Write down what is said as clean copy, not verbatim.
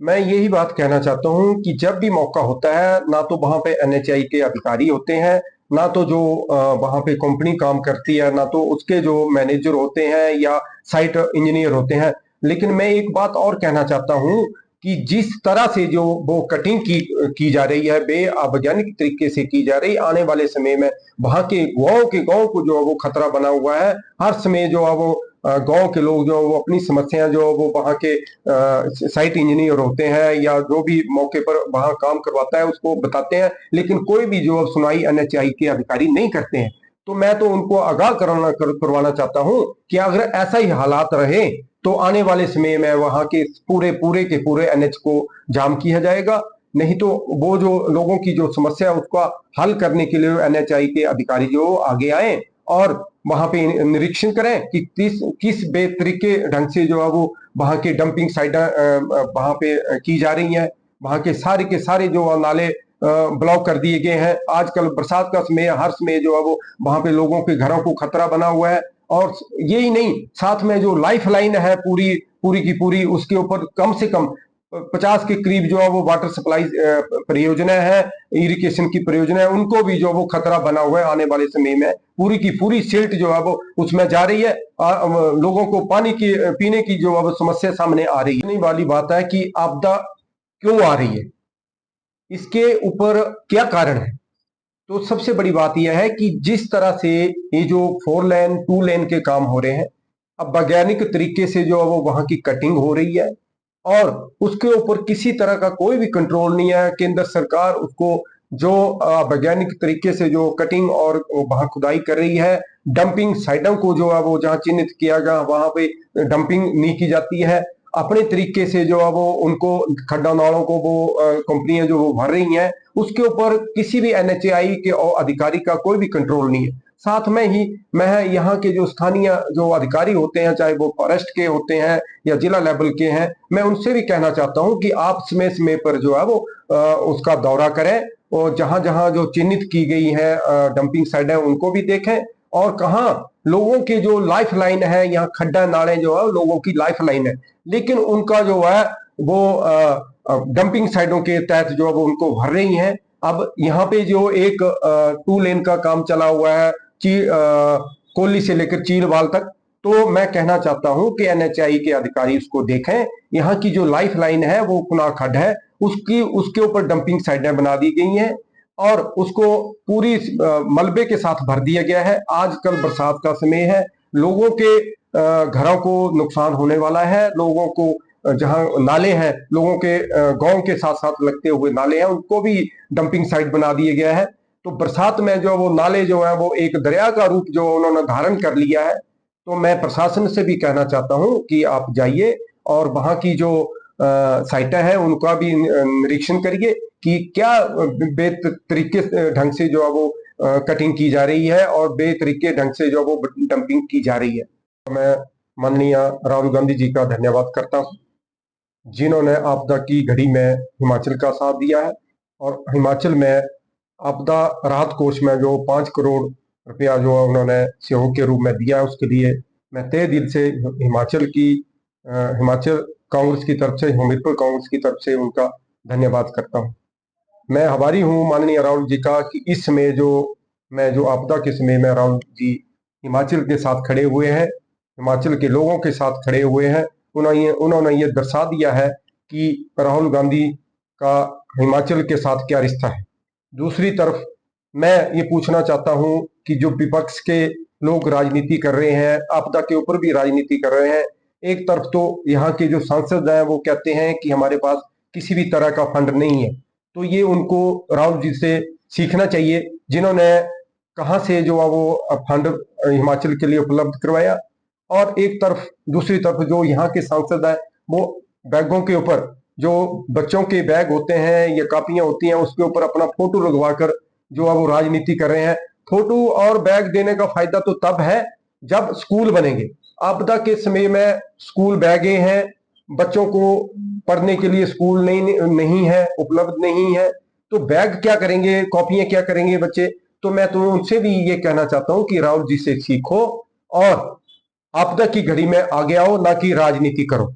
मैं यही बात कहना चाहता हूँ कि जब भी मौका होता है, ना तो वहाँ पे एनएचआई के अधिकारी होते हैं, ना तो जो वहाँ पे कंपनी काम करती है, ना तो उसके जो मैनेजर होते हैं या साइट इंजीनियर होते हैं। लेकिन मैं एक बात और कहना चाहता हूँ कि जिस तरह से जो वो कटिंग की जा रही है, बेअवैज्ञानिक तरीके से की जा रही है, आने वाले समय में वहाँ के गाँव को जो है वो खतरा बना हुआ है। हर समय जो है वो गाँव के लोग जो है वो अपनी समस्याएं जो है वो वहाँ के साइट इंजीनियर होते हैं या जो भी मौके पर वहां काम करवाता है उसको बताते हैं, लेकिन कोई भी जो सुनाई एनएचआई के अधिकारी नहीं करते हैं। तो मैं तो उनको आगाह करवाना चाहता हूं कि अगर ऐसा ही हालात रहे तो आने वाले समय में वहां के पूरे पूरे के पूरे एनएच को जाम किया जाएगा। नहीं तो वो जो लोगों की जो समस्या है उसका हल करने के लिए एनएचआई के अधिकारी जो आगे आए और वहां पे निरीक्षण करें कि किस बेतरीके ढंग से जो है वो वहां की डंपिंग साइट वहां पे की जा रही हैं। वहां के सारे जो नाले ब्लॉक कर दिए गए हैं। आजकल बरसात का समय, हर समय जो है वो वहां पे लोगों के घरों को खतरा बना हुआ है। और यही नहीं, साथ में जो लाइफ लाइन है पूरी पूरी की पूरी, उसके ऊपर कम से कम 50 के करीब जो है वो वाटर सप्लाई परियोजना है, इरिगेशन की परियोजना है, उनको भी जो वो खतरा बना हुआ है। आने वाले समय में पूरी की पूरी सिल्ट जो है वो उसमें जा रही है। लोगों को पानी की पीने की जो अब समस्या सामने आ रही है। वाली बात है कि आपदा क्यों आ रही है, इसके ऊपर क्या कारण है। तो सबसे बड़ी बात यह है कि जिस तरह से ये जो 4 लेन 2 लेन के काम हो रहे हैं, अब वैज्ञानिक तरीके से जो है वो वहां की कटिंग हो रही है और उसके ऊपर किसी तरह का कोई भी कंट्रोल नहीं है। केंद्र सरकार उसको जो वैज्ञानिक तरीके से जो कटिंग और वहां खुदाई कर रही है, डंपिंग साइटों को जो है वो जहां चिन्हित किया गया वहां पे डंपिंग नहीं की जाती है। अपने तरीके से जो है वो उनको खड्डा नालों को वो कंपनियां जो वो भर रही हैं, उसके ऊपर किसी भी एनएचएआई के अधिकारी का कोई भी कंट्रोल नहीं है। साथ में ही मैं यहाँ के जो स्थानीय जो अधिकारी होते हैं, चाहे वो फॉरेस्ट के होते हैं या जिला लेवल के हैं, मैं उनसे भी कहना चाहता हूँ कि आप समय समय पर जो है वो उसका दौरा करें और जहां जहां जो चिन्हित की गई है डंपिंग साइट है उनको भी देखें। और कहाँ लोगों की जो लाइफ लाइन है, यहाँ खड्डा नाले जो है लोगों की लाइफ लाइन है, लेकिन उनका जो है वो डंपिंग साइटों के तहत जो है वो उनको भर रही हैं। अब यहाँ पे जो एक 2 लेन का काम चला हुआ है कोल्ली से लेकर चीलवाल तक, तो मैं कहना चाहता हूं कि एनएचआई के अधिकारी उसको देखें। यहाँ की जो लाइफ लाइन है वो कुना खड्ड है, उसकी उसके ऊपर डंपिंग साइटें बना दी गई हैं और उसको पूरी मलबे के साथ भर दिया गया है। आजकल बरसात का समय है, लोगों के घरों को नुकसान होने वाला है। लोगों को जहां नाले हैं, लोगों के गांव के साथ साथ लगते हुए नाले हैं, उनको भी डंपिंग साइट बना दिया गया है। तो बरसात में जो वो नाले जो है वो एक दरिया का रूप जो उन्होंने धारण कर लिया है। तो मैं प्रशासन से भी कहना चाहता हूं कि आप जाइए और वहां की जो साइटें हैं उनका भी निरीक्षण करिए कि क्या बेतरीके ढंग से जो है वो कटिंग की जा रही है और बेतरीके ढंग से जो वो डंपिंग की जा रही है। मैं माननीय राहुल गांधी जी का धन्यवाद करता हूं, जिन्होंने आपदा की घड़ी में हिमाचल का साथ दिया है और हिमाचल में आपदा राहत कोष में जो 5 करोड़ रुपया जो उन्होंने सहयोग के रूप में दिया है, उसके लिए मैं तहे दिल से हिमाचल कांग्रेस की तरफ से, हमीरपुर कांग्रेस की तरफ से उनका धन्यवाद करता हूँ। मैं आभारी हूँ माननीय राहुल जी का कि इस समय जो आपदा के समय में राहुल जी हिमाचल के साथ खड़े हुए हैं, हिमाचल के लोगों के साथ खड़े हुए हैं। उन्होंने ये दर्शा दिया है कि राहुल गांधी का हिमाचल के साथ क्या रिश्ता है। दूसरी तरफ मैं ये पूछना चाहता हूं कि जो विपक्ष के लोग राजनीति कर रहे हैं, आपदा के ऊपर भी राजनीति कर रहे हैं। एक तरफ तो यहाँ के जो सांसद हैं वो कहते हैं कि हमारे पास किसी भी तरह का फंड नहीं है। तो ये उनको राहुल जी से सीखना चाहिए, जिन्होंने कहाँ से जो है वो फंड हिमाचल के लिए उपलब्ध करवाया। और एक तरफ दूसरी तरफ जो यहाँ के सांसद है वो बैगों के ऊपर, जो बच्चों के बैग होते हैं या कापियां होती हैं, उसके ऊपर अपना फोटो लगवाकर जो है वो राजनीति कर रहे हैं। फोटो और बैग देने का फायदा तो तब है जब स्कूल बनेंगे। आपदा के समय में स्कूल बैगे हैं, बच्चों को पढ़ने के लिए स्कूल नहीं है, उपलब्ध नहीं है, तो बैग क्या करेंगे, कॉपियां क्या करेंगे बच्चे। तो मैं तो उनसे भी ये कहना चाहता हूं कि राहुल जी से सीखो और आपदा की घड़ी में आगे आओ, ना कि राजनीति करो।